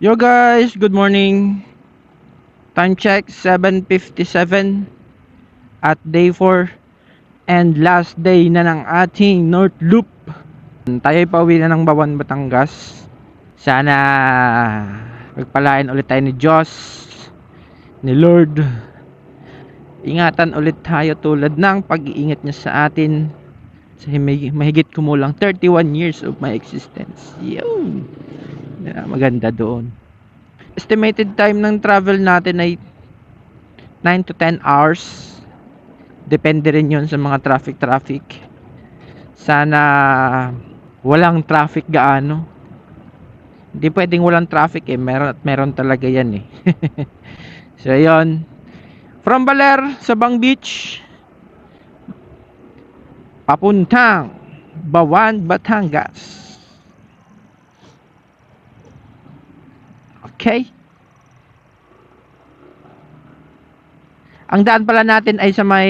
Yo guys, good morning. Time check 7:57 at day 4 and last day na ng ating North Loop. Tayo ay pauwi na ng Bawan, Batangas. Sana pagpalain ulit tayo ni Diyos, ni Lord. Ingatan ulit tayo tulad ng pag-iingat niya sa atin sa mahigit kumulang 31 years of my existence. Yun. Maganda doon. Estimated time ng travel natin ay 9 to 10 hours. Depende rin yun sa mga traffic. Sana walang traffic gaano. Hindi pwedeng walang traffic eh. Meron at meron talaga yan eh. So yun. From Baler, Sabang Beach, papuntang Bawan, Batangas. Okay. Ang daan pala natin ay sa may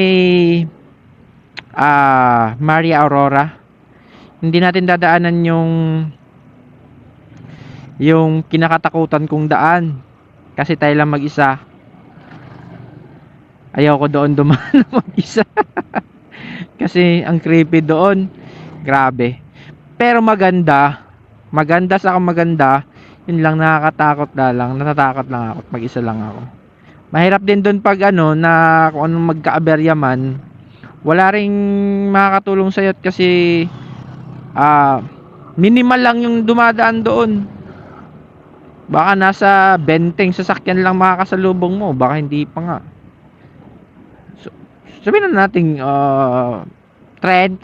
Maria Aurora. Hindi natin dadaanan yung kinakatakutan kong daan. Kasi tayo lang mag-isa. Ayaw ko doon dumaan mag-isa. Kasi ang creepy doon. Grabe. Pero maganda. Maganda sa maganda. Yun lang, nakakatakot na lang. Natatakot lang ako. Mag-isa lang ako. Mahirap din doon pag na kung anong magka-aberya man. Wala ring makakatulong sa'yo kasi minimal lang yung dumadaan doon. Baka nasa 20 sasakyan lang makakasalubong mo. Baka hindi pa nga. So, sabihin na natin 30.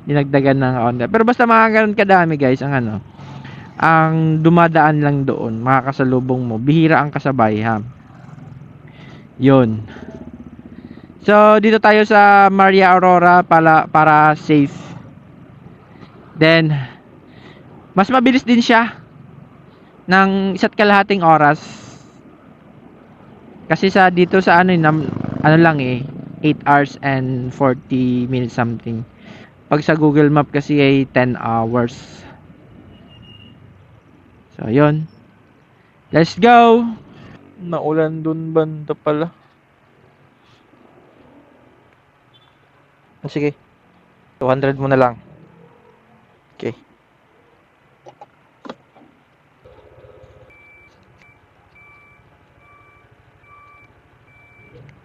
Dinagdagan ng onda. Pero basta mga ganun kadami guys ang dumadaan lang doon, makakasalubong mo. Bihira ang kasabay ha. Yun. So dito tayo sa Maria Aurora para safe. Then mas mabilis din siya ng 1.5 oras. Kasi sa dito sa lang 8 hours and 40 minutes something. Pag sa Google Map kasi ay 10 hours. So, yun. Let's go! Naulan dun banda pala. Sige. 200 mo na lang. Okay.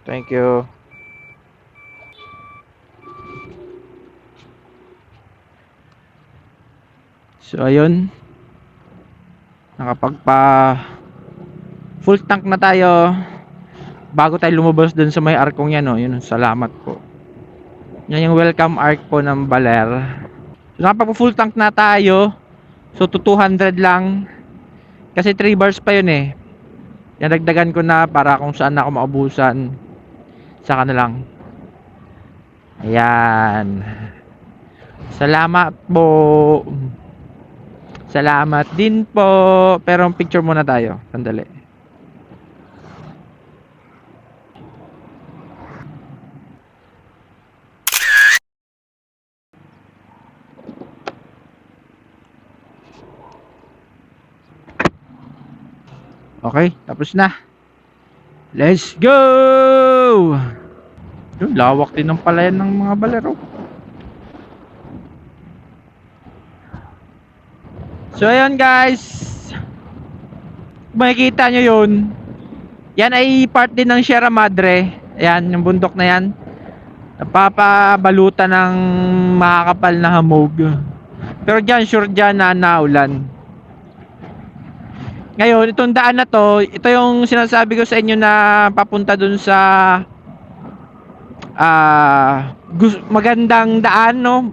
Thank you. So, ayun. Nakapagpa full tank na tayo bago tayo lumabas dun sa may arkong yan. Yun, salamat po. Yan yung welcome arc po ng Baler. So, nakapagpa full tank na tayo. So, 200 lang. Kasi 3 bars pa yun eh. Nadagdagan ko na para kung saan ako maubusan. Saka na lang. Ayan. Salamat po. Salamat din po. Pero picture muna tayo. Sandali. Okay, tapos na. Let's go! Yung lawak din ng palayan ng mga balero. So ayan guys, makikita nyo yun. Yan ay part din ng Sierra Madre. Ayan, yung bundok na yan. Napapabalutan ng makakapal na hamog. Pero dyan, sure dyan na naulan. Ngayon, itong daan na to, ito yung sinasabi ko sa inyo na papunta dun sa magandang daan, no?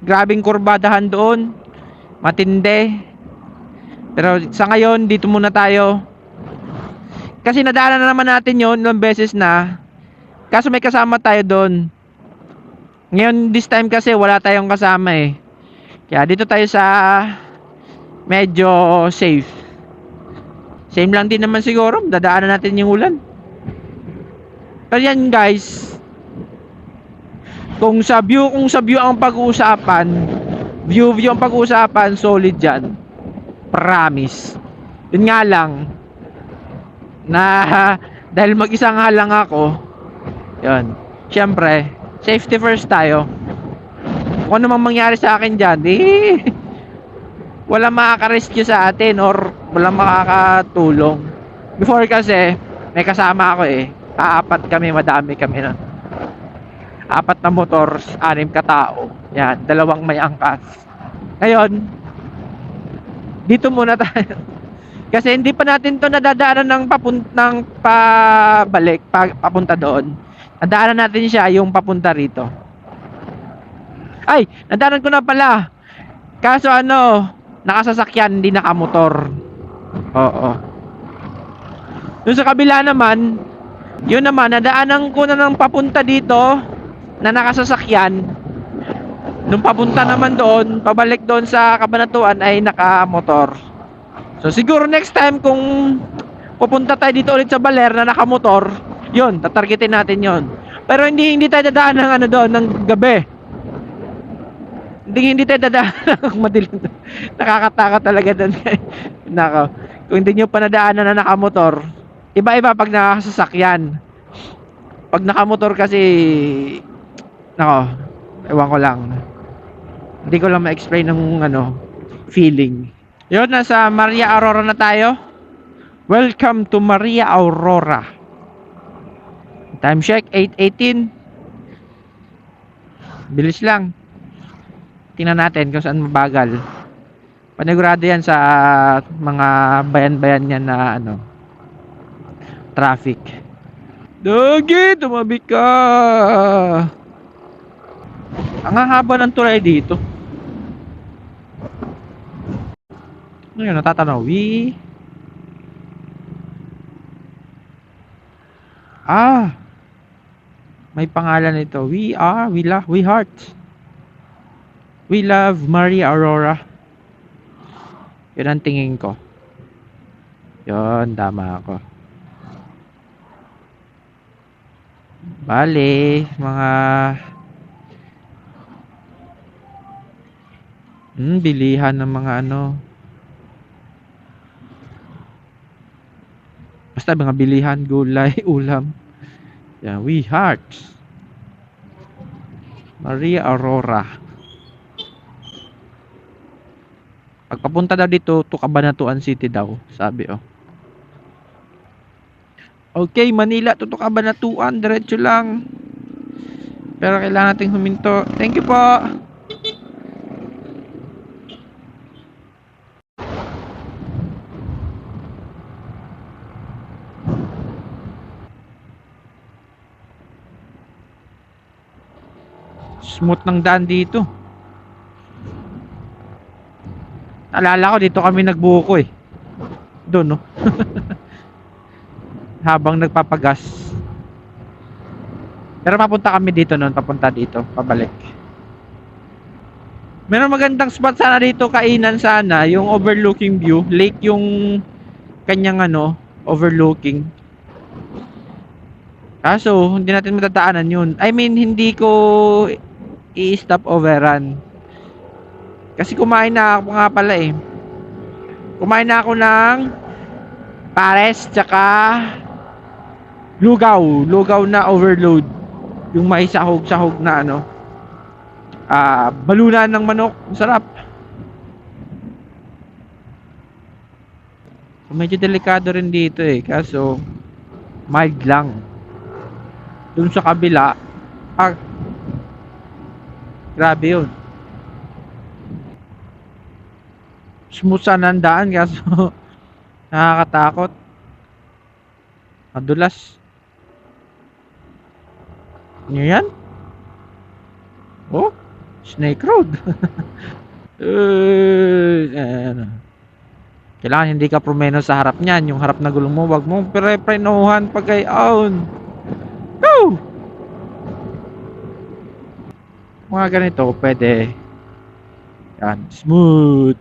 Grabing kurbadahan doon. Matindi. Pero sa ngayon, dito muna tayo. Kasi nadaanan na naman natin yon ilang beses na. Kaso may kasama tayo doon. Ngayon, this time kasi wala tayong kasama eh. Kaya dito tayo sa medyo safe. Same lang din naman siguro. Dadaanan natin yung ulan. Pero yan guys. Kung sa view ang pag-uusapan, view ang pag-uusapan, solid yan. Promise. Yun nga lang, na dahil mag-isa nga lang ako, yun, syempre, safety first tayo. Kung ano mang mangyari sa akin dyan, wala makaka-rescue sa atin or wala makakatulong. Before kasi, may kasama ako Apat kami, madami kami na. 4 na motor, 6 katao. Yan, 2 may angkas. Ngayon, dito muna tayo. Kasi hindi pa natin to nadadaanan ng papunta doon. Nadaanan natin siya yung papunta rito. Ay, nadaanan ko na pala. Kaso nakasasakyan, hindi nakamotor. Oo. Doon sa kabila naman, yun naman, nadaanan ko na ng papunta dito na nakasasakyan. Nung papunta naman doon, pabalik doon sa Cabanatuan ay nakamotor. So siguro next time kung pupunta tayo dito ulit sa Baler na nakamotor, yun, tatargetin natin yun. Pero hindi tayo dadaan ng doon, ng gabi. Hindi tayo dadaan ng madilim. Nakakatakot talaga doon. Nako. Kung hindi nyo pa nadaanan na nakamotor, iba-iba pag nakasasakyan. Pag nakamotor kasi, nako, ewan ko lang. Hindi ko lang ma-explain ng feeling. Yun, nasa Maria Aurora na tayo. Welcome to Maria Aurora. Time check, 8:18. Bilis lang. Tingnan natin kung saan mabagal. Panigurado yan sa mga bayan-bayan yan na traffic. Dogi, tumabi ka. Ang haba ng tulay dito. Ano yun, natatanaw? May pangalan ito. We heart. We love Maria Aurora. Yun ang tingin ko. Yun, tama ako. Bale, mga bilihan ng mga basta mga bilihan, gulay, ulam. Yan, we heart. Maria Aurora. Pagpapunta daw dito to Cabanatuan City daw, sabi Okay, Manila to Cabanatuan, diretso lang. Pero kailangan nating huminto. Thank you po. Smooth ng daan dito. Alala ko dito kami nagbuko Doon habang nagpapagas. Pero papunta kami dito noon, papunta dito, pabalik. Meron magandang spot sana dito, kainan sana, yung overlooking view, lake yung kanyang overlooking. Kaso hindi natin matadaanan yun. I mean, hindi ko i-stop overrun. Kasi kumain na ako nga pala Kumain na ako ng pares tsaka lugaw na overload. Yung may sahog na balunan ng manok. Masarap. Medyo delikado rin dito kaso mild lang. Dun sa kabila grabe yun. Smooth sana ang daan kaso nakakatakot. Madulas. Ano yan? Snake Road. Kailangan hindi ka promeno sa harap niyan. Yung harap na gulong mo, wag mong pre-prenohan pag-ayon. Go! Mga ganito, pwede. Yan, smooth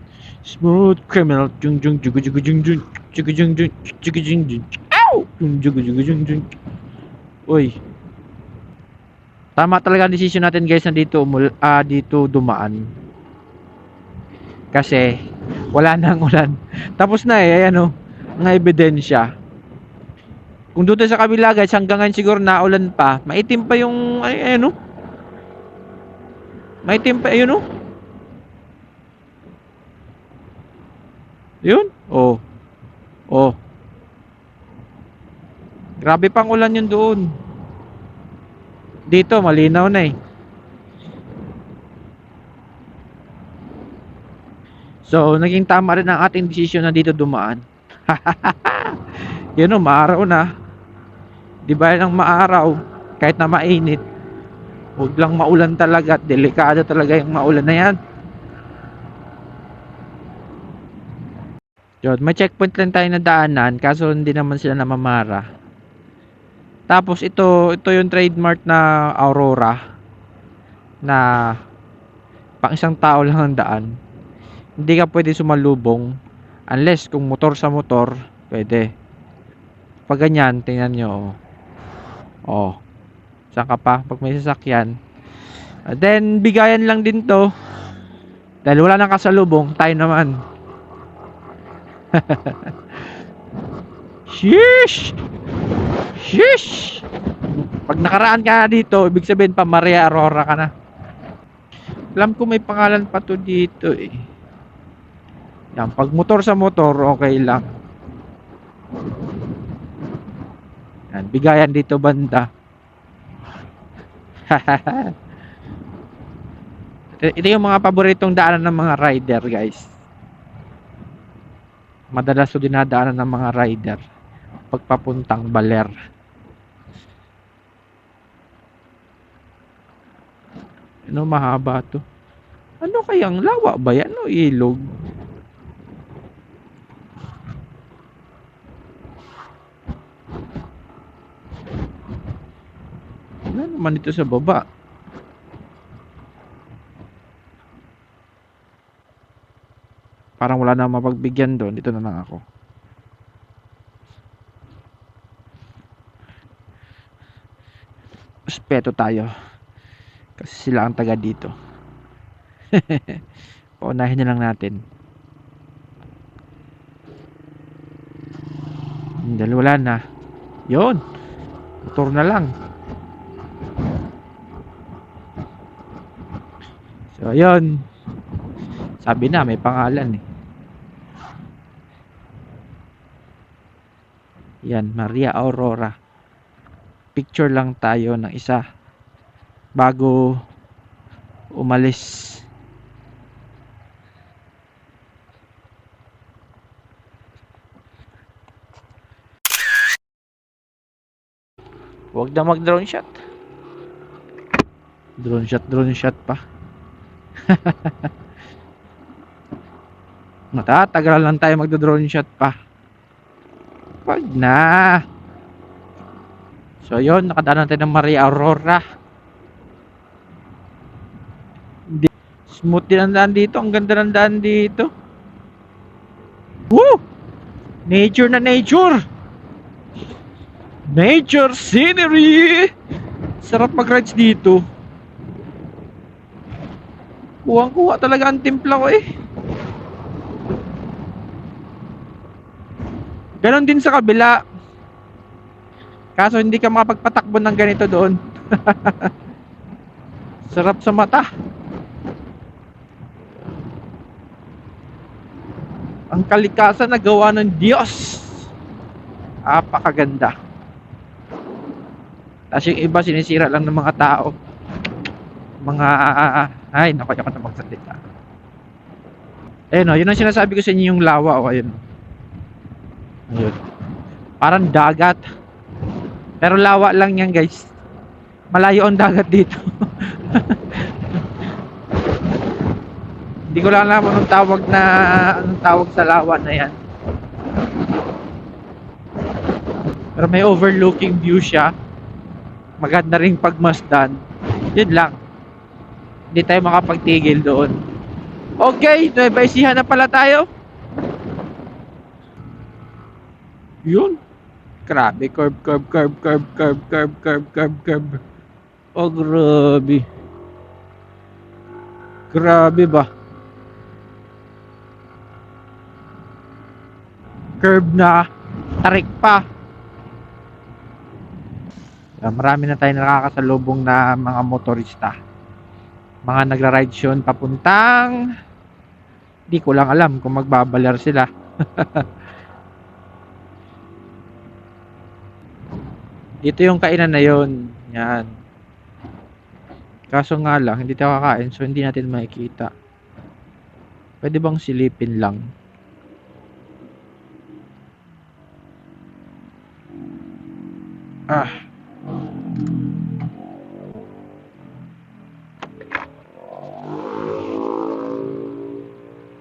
criminal. Uy. Tama talaga ang decision natin guys na dito dumaan. Kasi Wala na ang ulan. Tapos na eh, ayan oh, ng ebidensya. Kung doon sa kabila guys, hanggang ngayon siguro naulan pa. Maitim pa yung, ay, ayun oh. Maitim pa, ayun oh. Yun, oh. Oh. Grabe pang ulan yun doon. Dito, malinaw na eh. So, naging tama rin ang ating desisyon na dito dumaan. Yun o, maaraw na. Di ba ng maaraw, kahit na mainit, huwag lang maulan talaga at delikado talaga yung maulan na yan. Yun, may checkpoint lang tayo na daanan, kaso hindi naman sila namamara. Tapos ito yung trademark na Aurora na pang isang tao lang ang daan. Hindi ka pwede sumalubong unless kung motor sa motor, pwede. Pag ganyan, tingnan nyo. Oh. Saan ka pa? Pag may sasakyan. Then, bigayan lang din to. Dahil wala nang kasalubong, tayo naman. Sheesh! Sheesh! Pag nakaraan ka na dito, ibig sabihin pa Maria Aurora ka na. Alam ko may pangalan pa to dito eh. Yan, pag motor sa motor, okay lang. Yan, bigayan dito banda. Ito yung mga paboritong daanan ng mga rider guys. Madalas so dinadaanan ng mga rider pagpapuntang Baler. Ano mahaba to? Ano kayang lawa ba yan o ilog? Ano naman dito sa baba? Parang wala na mapagbigyan doon. Dito na lang ako. Respeto tayo. Kasi sila ang taga dito. Paunahin na lang natin. Dahil wala na. Yun. Motor na lang. So, yun. Sabi na, may pangalan eh. Yan, Maria Aurora. Picture lang tayo ng isa bago umalis. Huwag na mag drone shot. Drone shot pa. Matatagal lang tayo magdo-drone shot pa. Wag na. So yun, nakadaan natin ng Maria Aurora. Smooth din ang daan dito. Ang ganda ng daan dito. Woo! Nature na nature. Nature scenery. Sarap mag-rides dito. Kuwang-kuha talaga ang timpla ko eh. Ganon din sa kabila. Kaso hindi ka makapagpatakbo ng ganito doon. Sarap sa mata. Ang kalikasan na gawa ng Diyos. Apakaganda. Tapos yung iba sinisira lang ng mga tao. Mga ay, naku, ako na magsalita. Ayun o, yun ang sinasabi ko sa inyo yung lawa o ayun. Ayun. Parang dagat. Pero lawa lang yan guys. Malayo ang dagat dito. Hindi ko lang alam anong tawag sa lawa na yan. Pero may overlooking view siya. Maganda ring pagmasdan. Yun lang. Hindi tayo makapagtigil doon. Okay, Nueva Ecija na pala tayo. Yun. Grabe, curve. Oh, grabe. Grabe ba? curve na tarik pa. Marami na tayo nakakasalubong na mga motorista. Mga nagra-ride yun papuntang, di ko lang alam kung magbabaler sila. Dito yung kainan na yun. Yan. Kaso nga lang, hindi tayo kakain, so hindi natin makikita. Pwede bang silipin lang?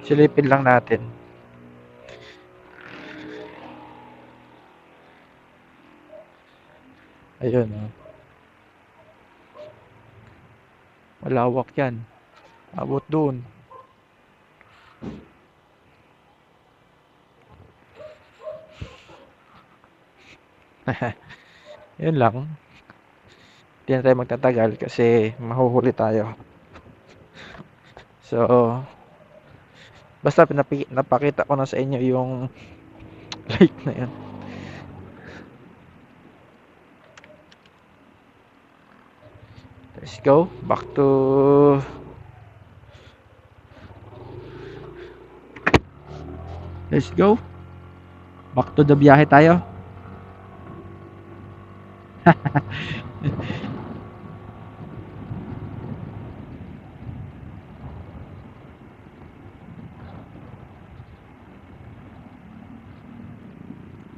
Silipin lang natin. Ayun, oh. Malawak yan. Abot doon. Yun lang. Hindi na tayo magtatagal kasi mahuhuli tayo. So, basta napakita ko na sa inyo yung light na yan. Let's go back to the biyahe tayo.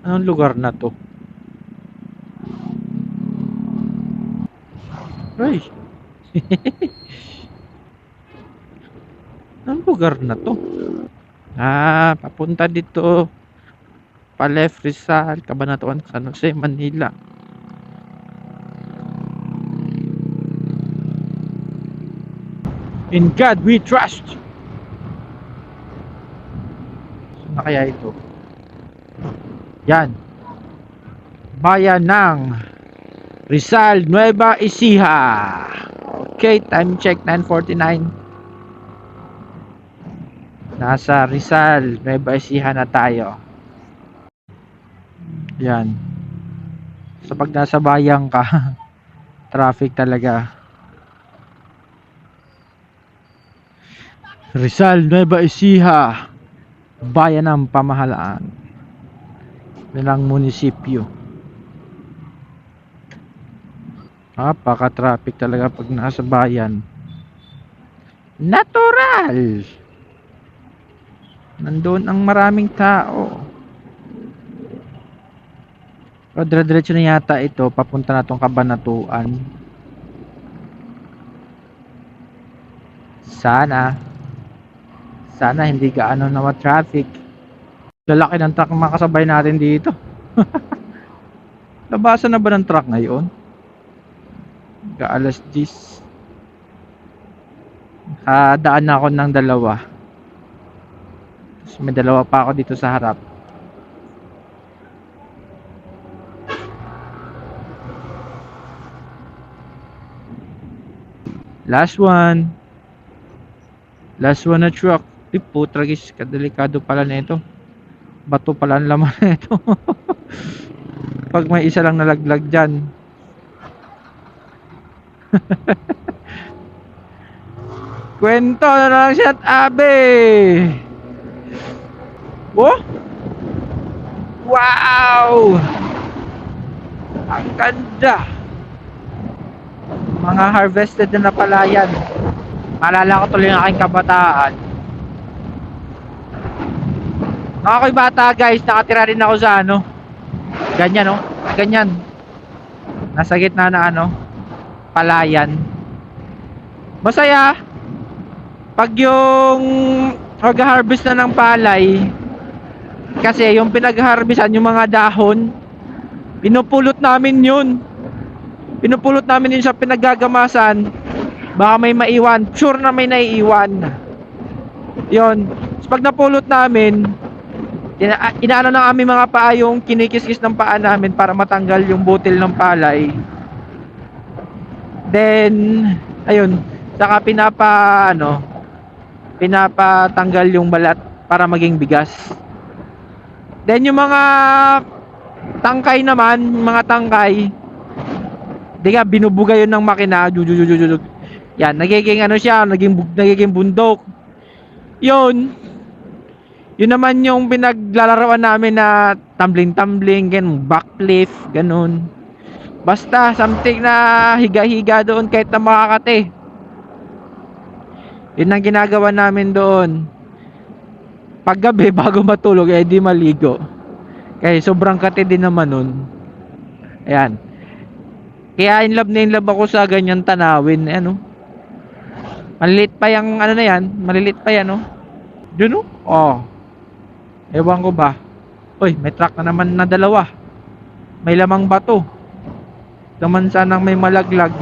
Anong lugar na to? Ay. Anong lugar na to? Papunta dito. Palef, Rizal, Cabanatuan, San Jose, Manila. In God we trust. Saan na kaya ito? Yan. Bayan ng Rizal, Nueva Ecija. Okay, time check 9:49. Nasa Rizal, Nueva Ecija na tayo. Yan. So pag nasa bayan ka, traffic talaga. Rizal, Nueva Ecija, bayan ng pamahalaan ng munisipyo. Napaka-traffic talaga pag nasa bayan. Natural! Nandun ang maraming tao. Dire-diretso na yata ito, papunta na tong Cabanatuan. Sana hindi gaano na traffic. Lalaki ng truck makasabay natin dito. Labasan na ba ng truck ngayon? Alas 10. Daan na ako ng dalawa. Tapos may dalawa pa ako dito sa harap. Last one na truck. Putragis, kadelikado pala na ito. Bato pala ang laman na ito. Pag may isa lang nalaglag dyan. Kwento na lang siya at abe. Oh? Wow! Ang ganda. Mga harvested na palayan. Maalala ko tuloy ang aking kabataan. Nung ako'y bata guys, nakatira rin ako sa ganyan ganyan. Nasa gitna na palayan. Masaya. Pag yung mag-harvest na ng palay, kasi yung pinag-harvestan yung mga dahon, pinupulot namin yun sa pinaggagamasan. Baka may maiwan, sure na may naiiwan yun. So, pag napulot namin, inaano ng aming mga paa yung kinikis-kis ng paa namin para matanggal yung butil ng palay. Then ayun, saka pinapatanggal yung balat para maging bigas. Then yung mga tangkay naman, mga tangkay, di ka binubuga yun ng makina. Jujujujujug. Yan, nagiging ano siya, nagiging bundok. Yun, yun naman yung pinaglalaroan namin na tumbling-tumbling, ganun, backflip, ganun. Basta something na higa-higa doon kahit na makakate. Yun ang ginagawa namin doon. Paggabi bago matulog eh di maligo. Kaya sobrang kate din naman nun. Ayan. Kaya in love na in love ako sa ganyan tanawin. Ano? Maliliit pa yung ano na yan. Maliliit pa yan, oh. Yun, oh. Oh. Ewan ko ba. Uy, may truck na naman na dalawa. May lamang bato. Naman sanang may malaglag.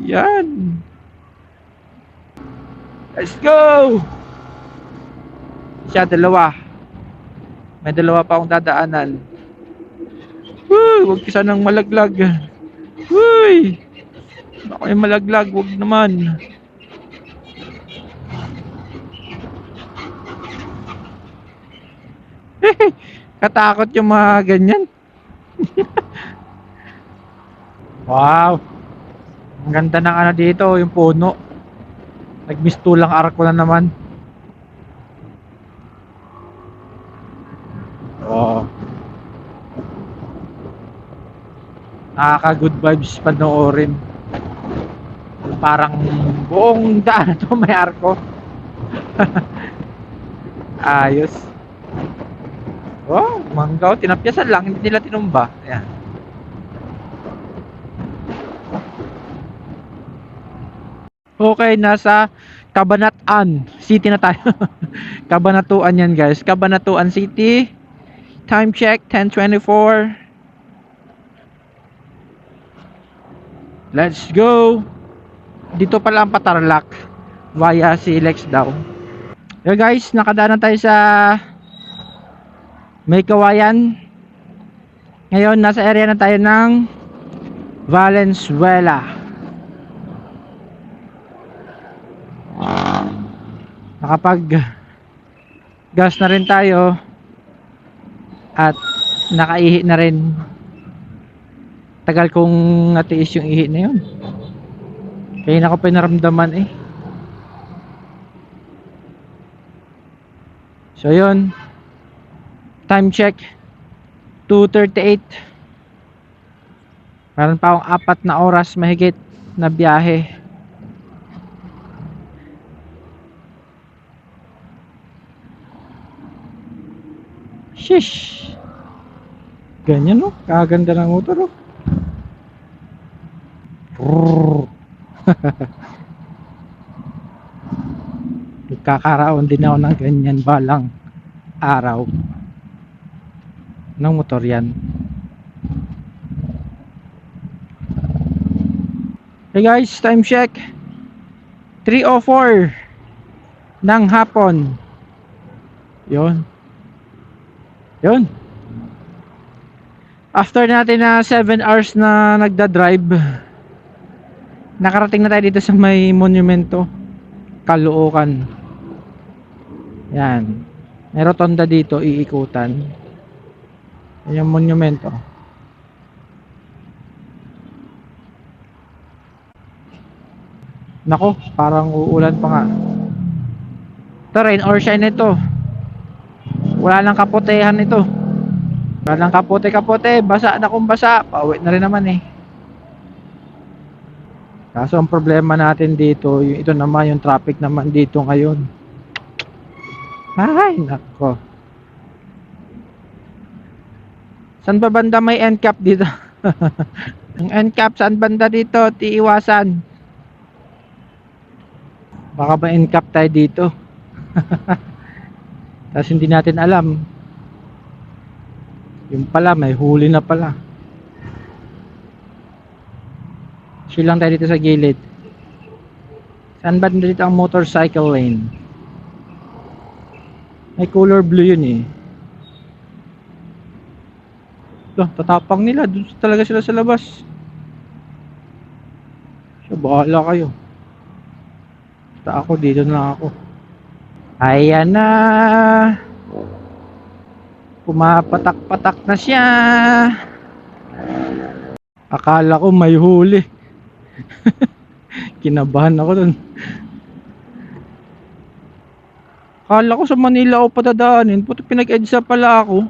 Yan. Let's go! Siya, dalawa. May dalawa pa akong dadaanan. Huwag ka sanang malaglag. Uy! Baka may malaglag, huwag naman. Katakot yung mga ganyan. Wow! Ang ganda ng ano dito, yung puno. Nagmistulang arko na naman. Oh. Nakaka good vibes panoorin. Parang buong daan to may arko. Ayos. Oh, manggaw, tinapyasan lang, hindi nila tinumba. Ayan. Okay, nasa Cabanatuan City na tayo. Cabanatuan yan, guys. Cabanatuan City. Time check 10:24. Let's go. Dito pala ang Patarlac via Silex daw. Yo guys, nakadaan na tayo sa May Kawayan. Ngayon nasa area na tayo ng Valenzuela. Nakapag gas na rin tayo at nakaihi na rin. Tagal kong natiis yung ihi na yun. Kaya na ko pinaramdaman eh. So yun, time check 2:38. Meron pa akong 4 na oras mahigit na biyahe. Shish. Ganyan, no? Kaganda ng motor, no? Nagkakaroon din ako ng ganyan balang araw ng motor yan. Hey guys, time check 3:04 ng hapon. Yun. After natin na 7 hours na nagda-drive, nakarating na tayo dito sa may monumento, Caloocan. Yan. May rotonda dito, iikutan. Yan yung monumento. Nako, parang uulan pa nga. Ito, rain or shine ito. Wala nang kaputehan ito. Wala nang kapote-kapote. Basa na kung basa. Pauwi na rin naman eh. Kaso ang problema natin dito, ito naman yung traffic naman dito ngayon. Ay, nako. Saan ba banda may end cap dito? Ang end cap saan banda dito? Tiiwasan. Baka ba end cap tayo dito? Tapos hindi natin alam. Yung pala, may huli na pala. Chill lang tayo dito sa gilid. Saan ba dito ang motorcycle lane? May color blue yun eh. Tatapang nila. Doon talaga sila sa labas. So, bahala kayo. Basta ako, dito na ako. Ayan na. Pumapatak-patak na siya. Akala ko may huli. Kinabahan ako dun. Akala ko sa Manila ako patadaanin. Puto pinag-EDSA pala ako.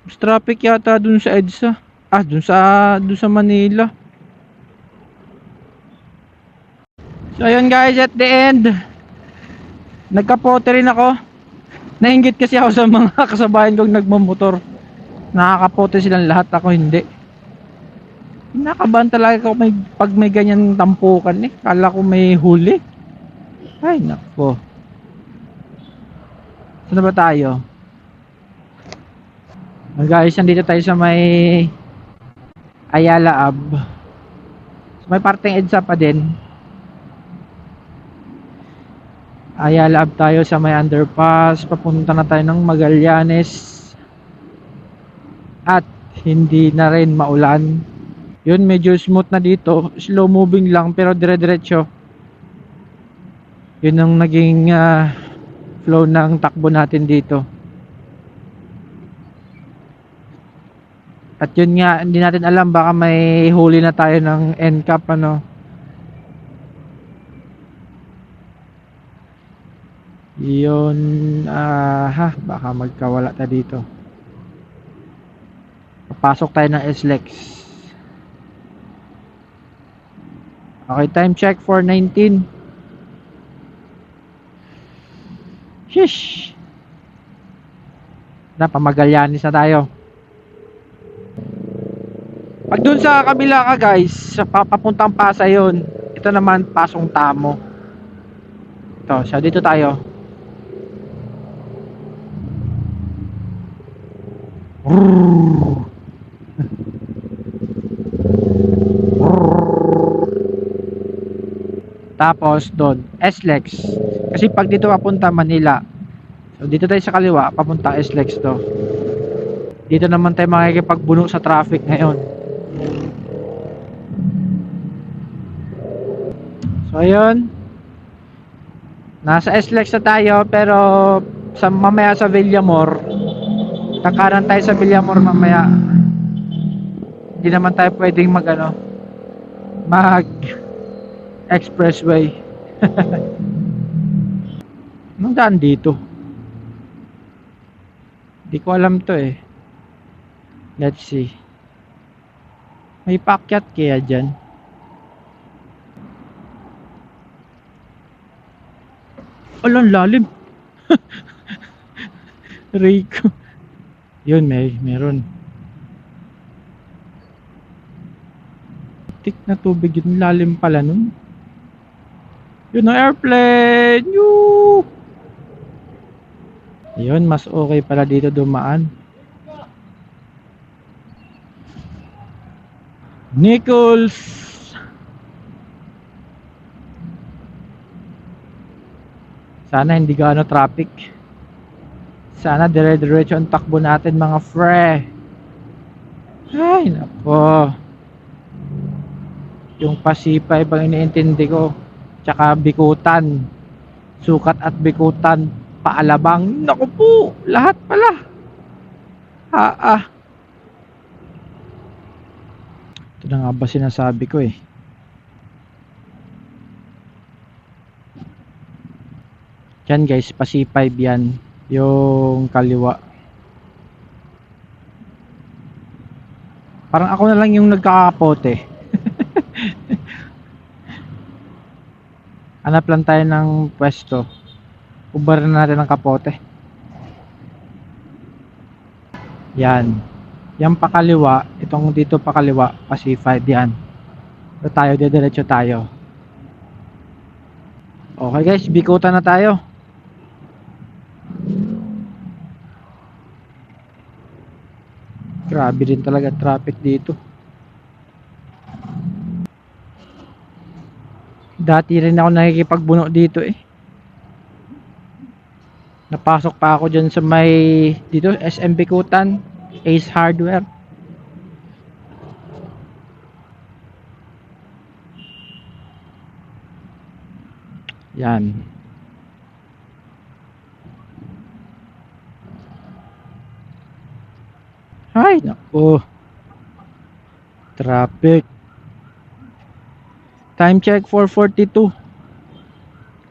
Mas traffic yata dun sa EDSA. Dun sa Manila. So ayun guys, at the end, nagkapote rin ako. Nainggit kasi ako sa mga kasabayan kong nagmamotor. Nakakapote silang lahat, ako hindi. Nakabahan talaga ako pag may ganyan tampukan eh. Kala ko may huli. Ay nako. Saan na ba tayo? Guys, nandito tayo sa may Ayala Ave. So, may parteng EDSA pa din. Ayala Ave tayo sa may underpass. Papunta na tayo ng Magallanes. At hindi na rin maulan. Yun, medyo smooth na dito. Slow moving lang pero dire-diretso. Yun ang naging flow ng takbo natin dito. At yun nga, hindi natin alam, baka may huli na tayo ng NCAP ano. Yun, baka magkawala tayo dito. Papasok tayo ng SLEX. Okay, time check 4:19. Shish. Pamagallanes na tayo. Pag dun sa kabila ka guys, sa papuntang Pasay yun. Ito naman Pasong Tamo. Ito, so dito tayo. Tapos doon SLEX. Kasi pag dito papunta Manila, so dito tayo sa kaliwa papunta SLEX to. Dito naman tayo makikipagbuno sa traffic ngayon. So ayun, nasa SLEX na tayo, pero mamaya sa Villamor, kakanan tayo sa Villamor mamaya. Hindi naman tayo pwedeng mag expressway. Anong daan dito? Hindi ko alam to eh. Let's see. May paakyat kaya dyan? Alang lalim. Rico. Yun, meron. Tik na tubig yun. Lalim pala nun. Yun ang airplane. Yoo! Yun, mas okay pala dito dumaan. Nichols. Sana hindi gaano traffic. Sana dire-diretso ang takbo natin mga fre. Ay nako. Yung Pasipay bang iniintindi ko. Tsaka Bikutan. Sukat at Bikutan. Paalabang. Naku po. Lahat pala. Ito na nga ba sinasabi ko eh. Yan guys, Pasipay yan. Yung kaliwa. Parang ako na lang yung nagkakapote. Hanap lang tayo ng pwesto. Ubaran na natin ng kapote. Yan. Yan pakaliwa. Itong dito pakaliwa. Pasipay yan. So tayo, diretso tayo. Okay guys, Bikutan na tayo. Grabe din talaga traffic dito. Dati rin ako nakikipagbuno dito eh. Napasok pa ako dyan sa may dito SM Bikutan, Ace Hardware. Yan. Ay, naku. Traffic. Time check 4:42.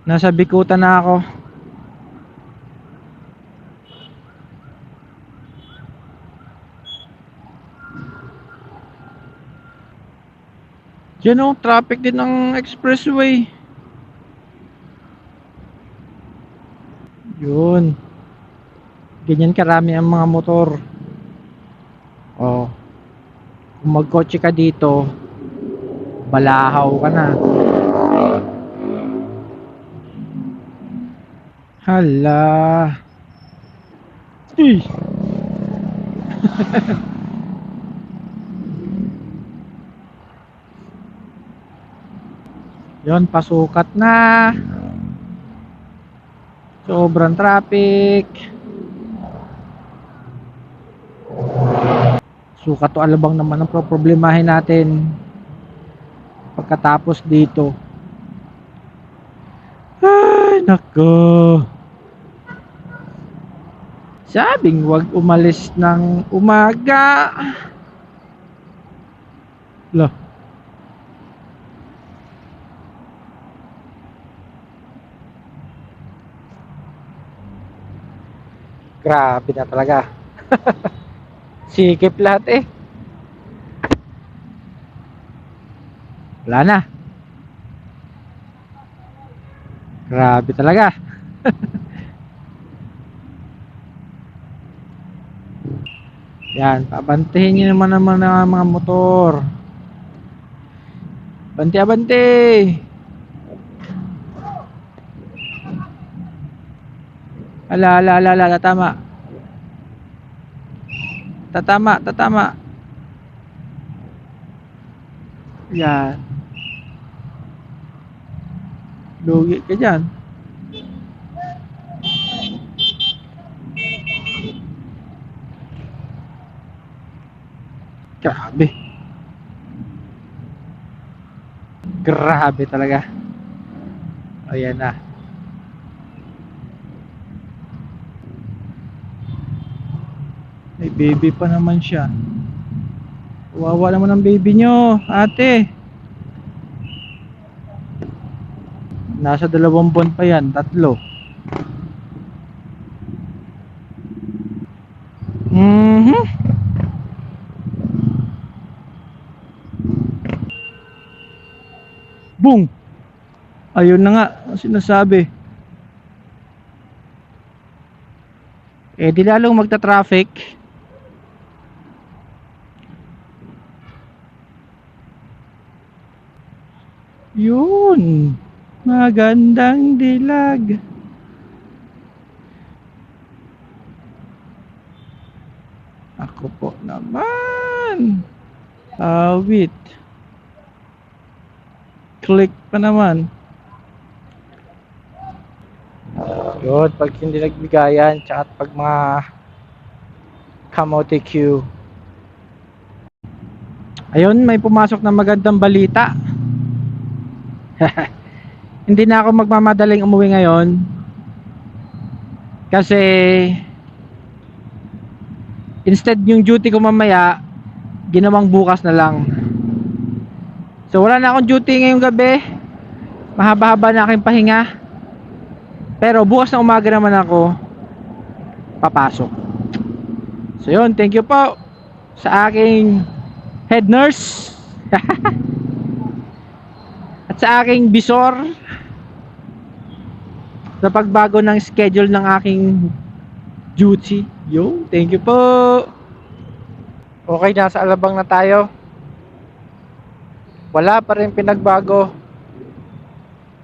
Nasa Bikutan na ako. Yan o, traffic din ng expressway. Yun. Ganyan karami ang mga motor. Oh. Kung magkotse ka dito, balahaw ka na. Hala. Uy. Yon, pasukat na. Sobrang traffic. Sukat to Alabang naman ang problemahin natin pagkatapos dito. Ay, nako. Sabing wag umalis ng umaga. Lah. Grabe na talaga. Sikip lahat eh. Wala na. Grabe talaga. Yan, pabantihin nyo naman ang mga motor. Banti-abanti. Ala, tatama. Tatama. Yan. Lugi ka dyan. Grabe. Grabe talaga. Ayan na. May baby pa naman siya. Wawa naman ang baby nyo, ate. Nasa 2 buwan pa yan, 3. Boom! Ayun na nga, ang sinasabi. Eh di lalong magta-traffic. Yun, magandang dilag. Ako po naman. Awit. Click pa naman. Yun, pag hindi nagbigayan, tsaka pag mga kamote queue. Ayun, may pumasok na magandang balita. Hindi na ako magmamadaling umuwi ngayon. Kasi instead yung duty ko mamaya, ginawang bukas na lang. So wala na akong duty ngayong gabi. Mahaba-haba na aking pahinga. Pero bukas na umaga naman ako papasok. So yun, thank you po sa aking head nurse at sa aking bisor sa pagbago ng schedule ng aking duty. Yo, thank you po. Okay, nasa Alabang na tayo. Wala pa rin pinagbago.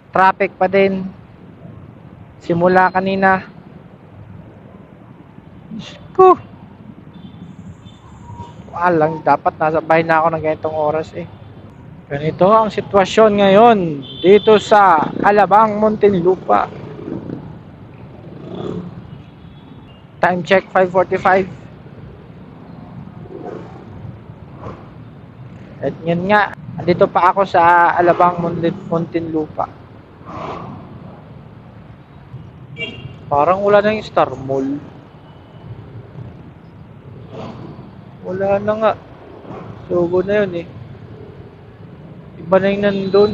Traffic pa din. Simula kanina. Diyos ko. Walang, dapat nasa bahay na ako ng ganitong oras eh. Ganito ang sitwasyon ngayon dito sa Alabang, Muntinlupa. Time check 5:45. At yun nga, andito pa ako sa Alabang, Muntinlupa. Parang wala na yung Star Mall. Wala na nga. Sugo na yun eh. Iba na yung nandun.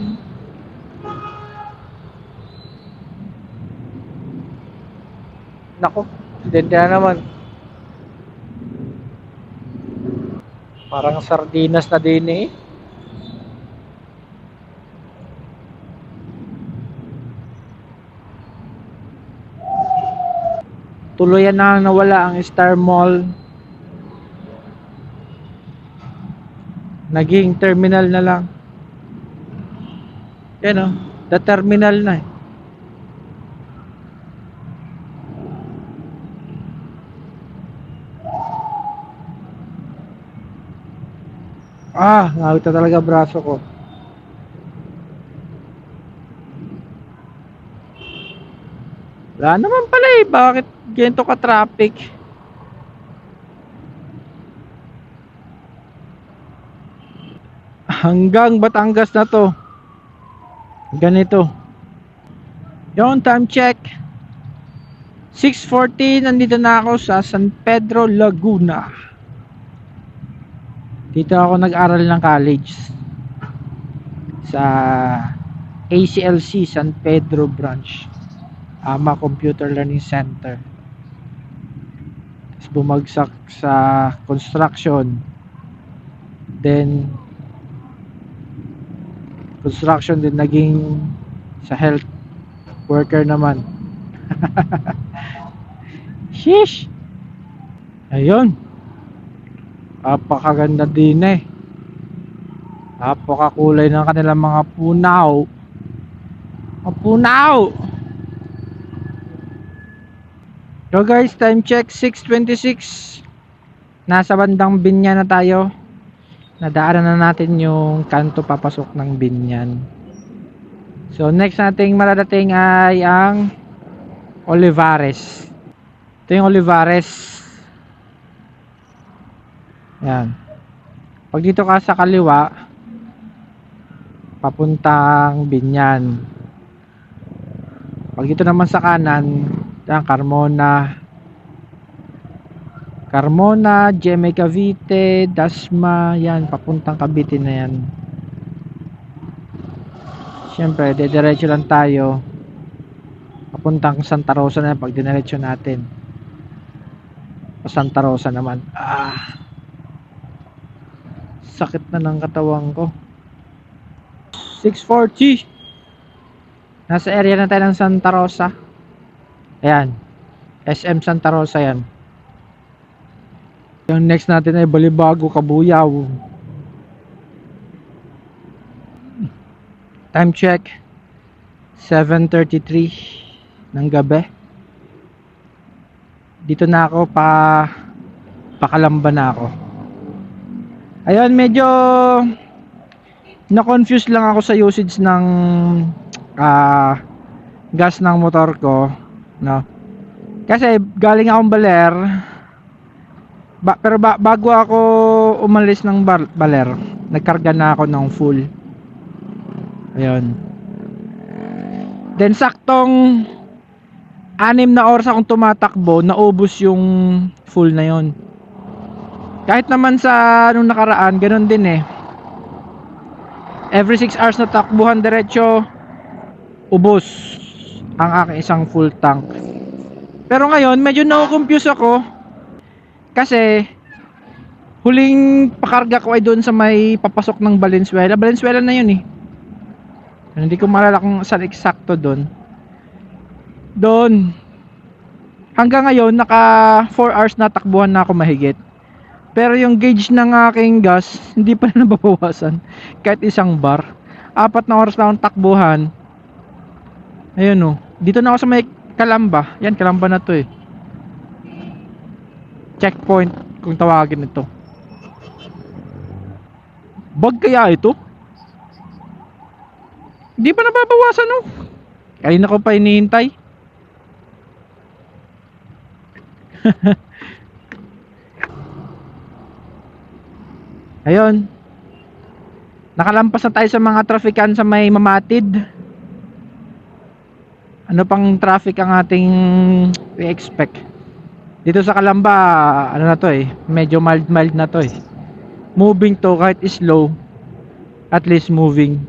Nako, aksidente na naman. Parang sardinas na din eh. Tuluyan na nawala ang Star Mall. Naging terminal na lang. Yan o, the terminal na eh. Ngawit na talaga braso ko. Wala naman pala eh, bakit ganito ka traffic? Hanggang Batangas na to. Ganito. Yung time check 6:14, nandito na ako sa San Pedro, Laguna. Dito ako nag-aral ng college sa ACLC San Pedro branch, AMA Computer Learning Center. Tapos bumagsak sa construction, then construction din naging sa health worker naman. Sheesh. Ayun, napakaganda din eh. Napakakulay ng kanilang mga punaw. Mga punaw. So guys, time check 6:26. Nasa bandang Binyan na tayo. Nadaanan na natin yung kanto papasok ng Binyan. So next nating maradating ay ang Olivares. Ito yung Olivares. Yan. Pag dito ka sa kaliwa, papuntang Binyan. Pag dito naman sa kanan, yan, Carmona, GMA Cavite, Dasma, yan, papuntang Cavite na yan. Siyempre, dediretso lang tayo. Papuntang Santa Rosa na yan pag diniretso natin. O Santa Rosa naman. Sakit na ng katawan ko. 6:40. Nasa area na tayo ng Santa Rosa. Ayan, SM Santa Rosa yan. Yung next natin ay Balibago, Kabuyaw. Time check 7:33 ng gabi. Dito na ako, pakalamba na ako. Ayun, medyo na-confuse lang ako sa usage ng gas ng motor ko, no? Kasi galing akong Baler, pero bago ako umalis ng Baler, nagkarga na ako ng full. Ayun. Then saktong 6 na oras akong tumatakbo, naubos yung full na yon. Kahit naman sa nung nakaraan, ganun din eh. Every 6 hours na takbuhan diretso, ubos ang aking isang full tank. Pero ngayon, medyo na-confuse ako kasi huling pakarga ko ay doon sa may papasok ng Valenzuela. Valenzuela na yun eh. Hindi ko maalala kung saan eksakto doon. Hanggang ngayon, naka 4 hours na takbuhan na ako mahigit. Pero yung gauge ng aking gas, hindi pa na nababawasan. Kahit isang bar. 4 na oras na akong takbuhan. Ayun oh. Dito na ako sa may Calamba. Yan, Calamba na to eh. Checkpoint kung tawagin ito. Bag kaya ito? Hindi pa nababawasan oh. Kanina ko pa hinihintay. Ayun. Nakalampas na tayo sa mga trafikan sa may Mamatid. Ano pang traffic ang ating i-expect? Dito sa Calamba, ano na to eh, medyo mild na to eh. Moving to kahit slow, at least moving.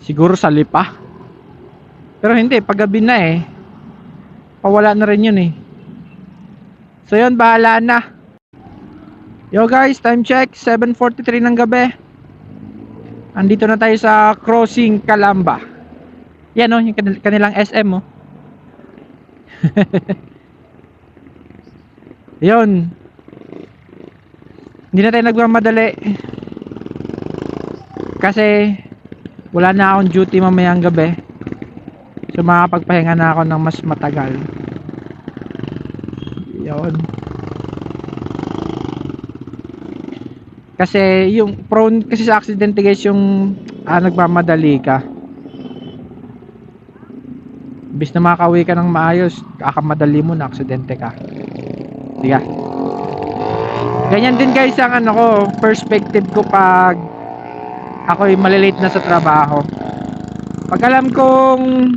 Siguro sa Lipa. Pero hindi, pag gabi na eh, pawala na rin yun eh. So yun, bahala na. Yo guys, time check, 7:43 ng gabi. Andito na tayo sa Crossing Calamba. Yan oh, yung kanilang SM oh. Yun. Hindi na tayo nagmamadali. Kasi wala na akong duty mamayang gabi. So makapagpahinga na ako ng mas matagal. Yun. Kasi yung prone kasi sa aksidente guys yung nagmamadali ka. Bis na makauwi ka ng maayos, kakamadali mo na aksidente ka. Diga. Ganyan din guys ang ano ko, perspective ko pag ako'y malilate na sa trabaho. Pag alam kong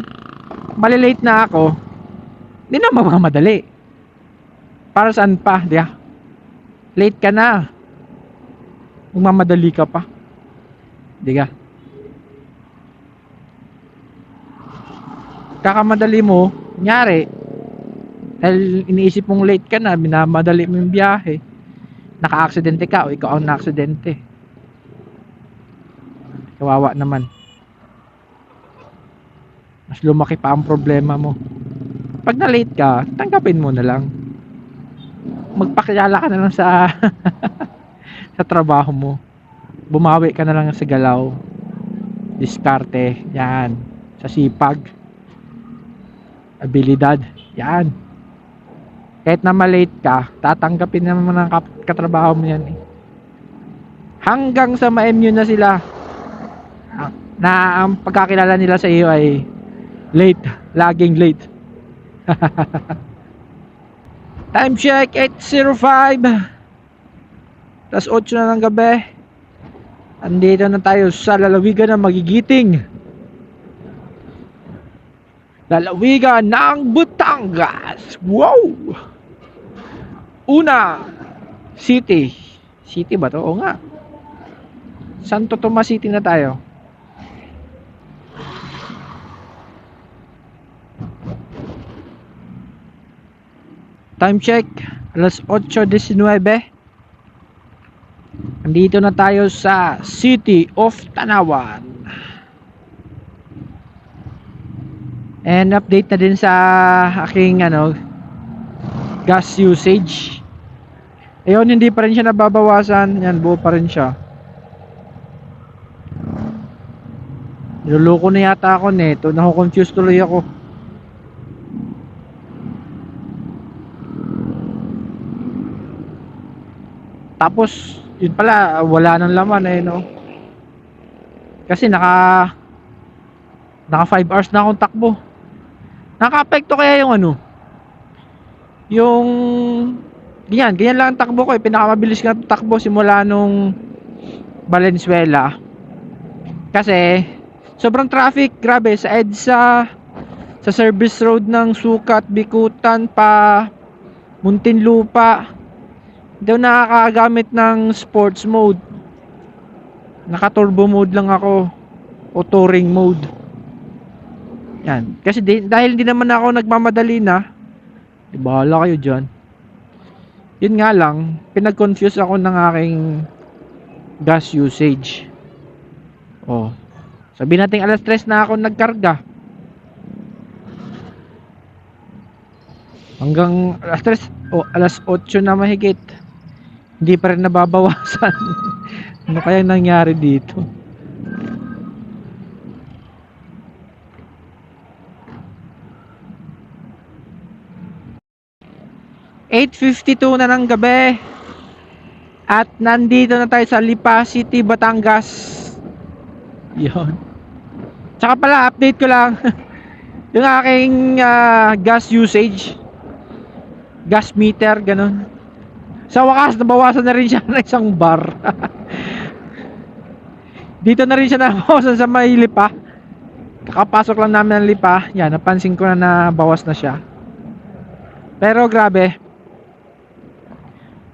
malilate na ako, hindi na magmamadali. Para saan pa, diga? Late ka na. Magmamadali ka pa. Diga. Kakamadali mo, nyari dahil iniisip mong late ka na, minamadali mo yung biyahe, naka-aksidente ka o ikaw ang na-aksidente, kawawa naman, mas lumaki pa ang problema mo. Pag na-late ka, tanggapin mo na lang, magpakilala ka na lang sa sa trabaho mo, bumawi ka na lang sa galaw, diskarte, yan, sa sipag, abilidad, yan. Kahit na malate ka, tatanggapin naman ng katrabaho mo yan eh. Hanggang sa ma-MU na sila na ang pagkakilala nila sa iyo ay late, laging late. Time check, 8:05. Tas 8 na ng gabi. Andito na tayo sa lalawigan ng Magigiting, lalawigan ng Batangas. Wow! Una City. City ba to? Oo nga. Santo Tomas City na tayo. Time check, alas 8:19. Andito na tayo sa City of Tanawan. And update na din sa aking gas usage. Ayun, hindi pa rin siya nababawasan. Yan, buo pa rin siya. Niloloko na yata ako nito. Nakukonfuse tuloy ako. Tapos yun pala, wala nang laman eh, no? Kasi naka 5 hours na akong takbo. Naka-apekto kaya yung yung ganyan lang ang takbo ko eh. Pinakamabilis nga takbo simula nung Valenzuela. Kasi sobrang traffic, grabe, sa EDSA, sa service road ng Sukat, Bikutan pa Muntinlupa. Daw nakakagamit ng sports mode. Naka-turbo mode lang ako o touring mode. Yan. Kasi dahil hindi naman ako nagmamadali na, bahala kayo dyan. Yun nga lang, pinag-confuse ako ng aking gas usage. Oh, sabihin natin alas 3 na ako nagkarga. Hanggang alas 3 o alas 8 na mahigit, hindi pa rin nababawasan. Ano kaya nangyari dito? (8:52) na ng gabi. At nandito na tayo sa Lipa City, Batangas. Yun. Tsaka pala, update ko lang yung aking gas usage, gas meter, ganun. Sa wakas, nabawasan na rin siya ng isang bar. Dito na rin siya nabawasan sa may Lipa. Kakapasok lang namin ng Lipa. Yan, napansin ko na bawas na siya. Pero grabe.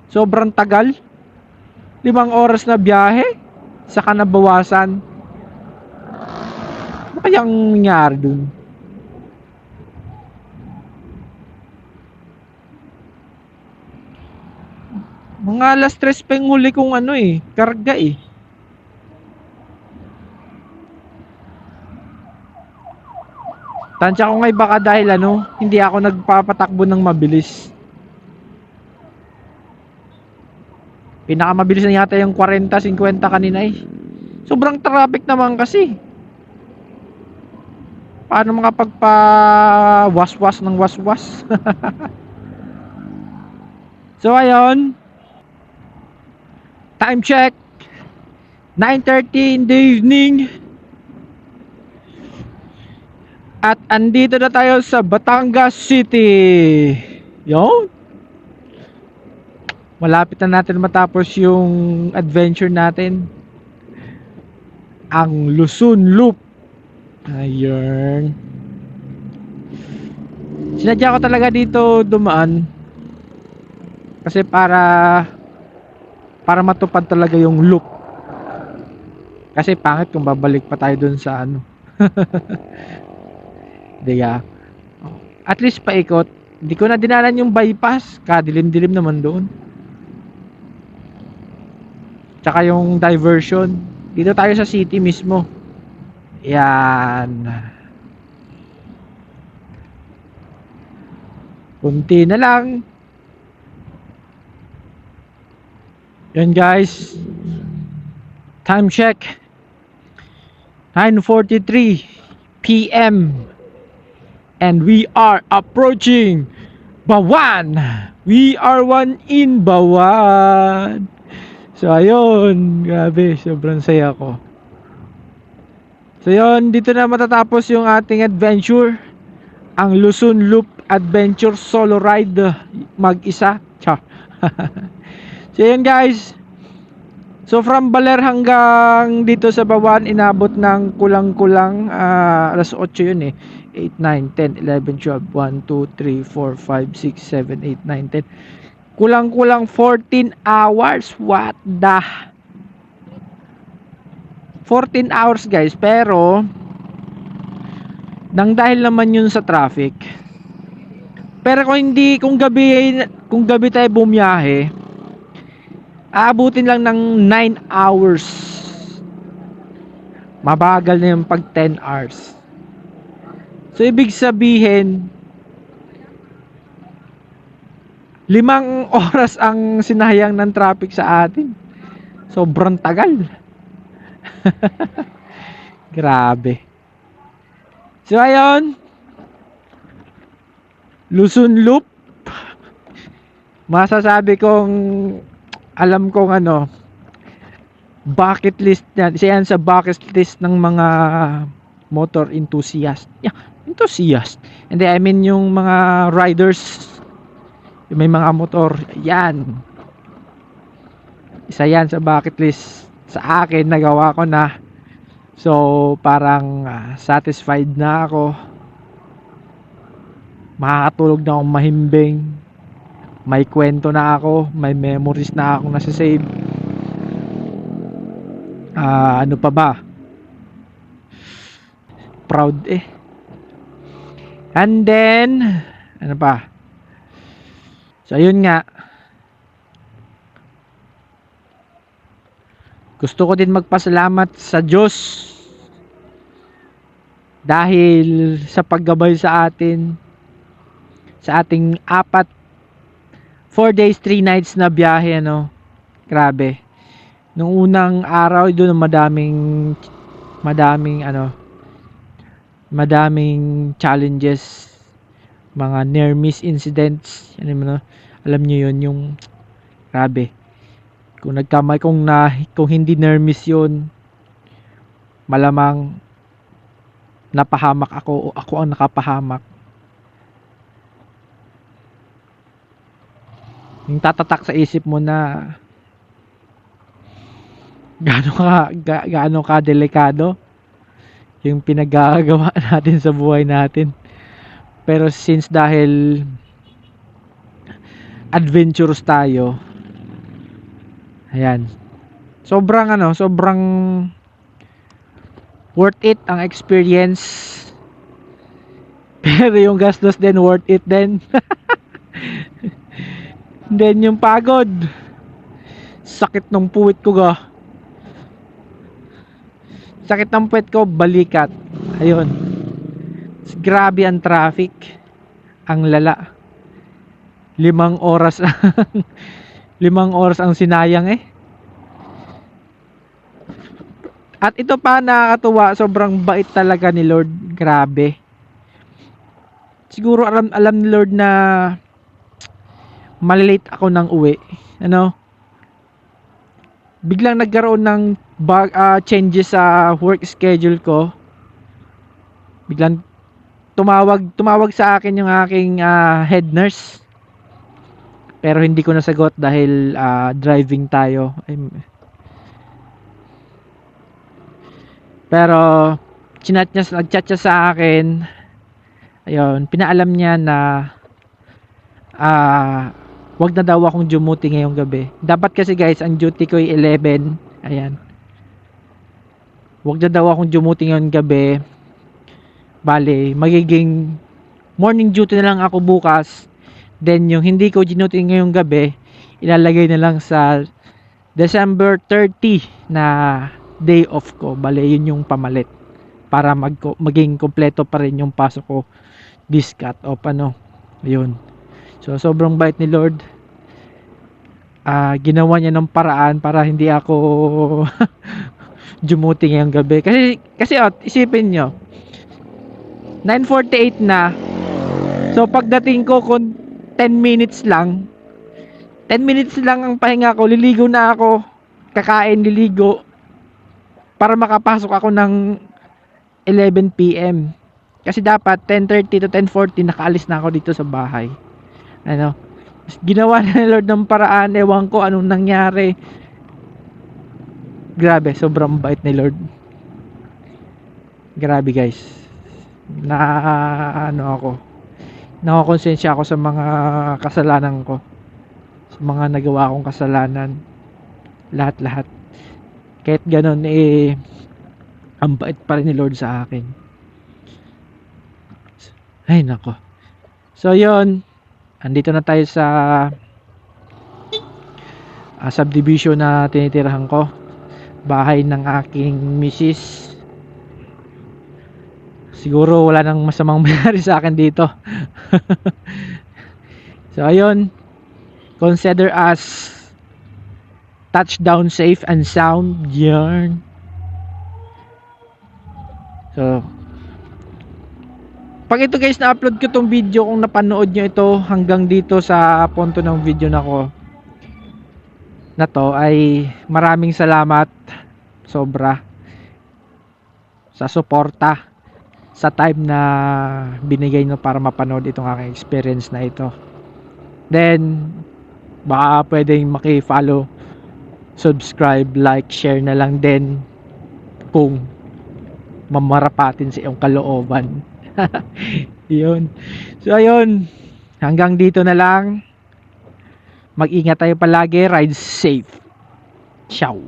Sobrang tagal. 5 oras na biyahe. Saka nabawasan. Ano kayang nangyari dun? Mga alas 3 pa yung huli kong karga eh. Tansya ko nga baka dahil hindi ako nagpapatakbo ng mabilis. Pinakamabilis na yata yung 40-50 kanina eh. Sobrang traffic naman kasi. Paano makapagpa-waswas ng waswas? So ayun. Time check. 9:30 in the evening. At andito na tayo sa Batangas City. Yun. Malapit na natin matapos yung adventure natin. Ang Luzon Loop. Ayun. Sinadya ko talaga dito dumaan. Kasi para matupad talaga yung loop. Kasi pangit kung babalik pa tayo dun sa Diga. At least paikot. Hindi ko na dinalan yung bypass. Kadilim-dilim naman doon. Tsaka yung diversion. Dito tayo sa city mismo. Yan. Kunti na lang. Yan guys. Time check. 9:43 PM. And we are approaching Bawan. We are one in Bawan. So ayun, grabe, sobrang saya ko. So yun, dito na matatapos yung ating adventure. Ang Luzon Loop Adventure Solo Ride mag-isa. Cha. So yun guys. So from Baler hanggang dito sa Bawan, inabot ng kulang-kulang alas 8 yun eh. 8, 9, 10, 11, 12, 1, 2, 3, 4, 5, 6, 7, 8, 9, 10. Kulang-kulang 14 hours. What the? 14 hours guys. Pero nang dahil naman yun sa traffic. Pero kung gabi tayo bumiyahe, aabutin lang ng 9 hours. Mabagal na yung pag 10 hours. So ibig sabihin 5 oras ang sinayang ng traffic sa atin. Sobrang tagal. Grabe. So ayun, Luzon Loop. Masasabi kong alam kong bucket list yan. Isa yan sa bucket list ng mga motor enthusiast. Yeah, enthusiast. And I mean yung mga riders, yung may mga motor. Yan. Isa yan sa bucket list. Sa akin, nagawa ko na. So, parang satisfied na ako. Makakatulog na akong mahimbing. May kwento na ako. May memories na akong nasa-save. Ano pa ba? Proud eh. And then, ano pa? So, ayun nga. Gusto ko din magpasalamat sa Diyos dahil sa paggabay sa atin sa ating 4 days 3 nights na biyahe grabe. Nung unang araw doon madaming challenges, mga near miss incidents, alam niyo yun, yung grabe. Kung hindi near miss yun, malamang napahamak ako o ako ang nakapahamak. Yung tatatak sa isip mo na gaano ka delikado yung pinagagawa natin sa buhay natin. Pero since dahil adventurous tayo, ayan, sobrang worth it ang experience. Pero yung gastos din worth it din. Then yung pagod, sakit ng puwit ko ga. Sakit ng puwit ko, balikat. Ayun. Grabe ang traffic. Ang lala. 5 oras 5 oras ang sinayang eh. At ito pa nakakatuwa, sobrang bait talaga ni Lord. Grabe. Siguro alam ni Lord na malilate ako ng uwi. Ano? Biglang nagkaroon ng changes sa work schedule ko. Biglang tumawag sa akin yung aking head nurse. Pero hindi ko nasagot dahil driving tayo. Pero nag-chat siya sa akin. Ayun, pinaalam niya na wag na daw akong dumuti ngayong gabi. Dapat kasi guys, ang duty ko ay 11. Ayan. Wag na daw akong dumuti ngayong gabi. Bale, magiging morning duty na lang ako bukas. Then yung hindi ko dinuti ngayong gabi, ilalagay na lang sa December 30 na day off ko. Bale, yun yung pamalit para maging kompleto pa rin yung pasok ko this cut off ano. Ayun. So sobrang bait ni Lord. Ginawa niya ng paraan para hindi ako dumuti ngayong gabi. Kasi isipin nyo, 9:48 na. So pagdating ko kung 10 minutes lang ang pahinga ko, liligo na ako, kakain, liligo, para makapasok ako ng 11 PM. Kasi dapat 10:30 to 10:40 nakaalis na ako dito sa bahay. Ano? Ginawa na ni Lord ng paraan, ewan ko anong nangyari. Grabe, sobrang bait ni Lord. Grabe guys. Nakakonsensya ako sa mga kasalanan ko. Sa mga nagawa kong kasalanan. Lahat. Kahit ganun ang bait pa rin ni Lord sa akin. Ay nako. So yun, andito na tayo sa subdivision na tinitirahan ko. Bahay ng aking misis. Siguro wala nang masamang mangyari sa akin dito. So ayun, consider us touchdown safe and sound. Yarn. So pag ito guys, na-upload ko tong video, kung napanood nyo ito hanggang dito sa punto ng video na to, ay maraming salamat sobra sa suporta sa time na binigay nyo para mapanood itong aking experience na ito. Then baka pwedeng maki-follow, subscribe, like, share na lang din kung mamarapatin sa iyong kalooban. Yun. So ayun, hanggang dito na lang. Mag-ingat tayo palagi, ride safe. Ciao.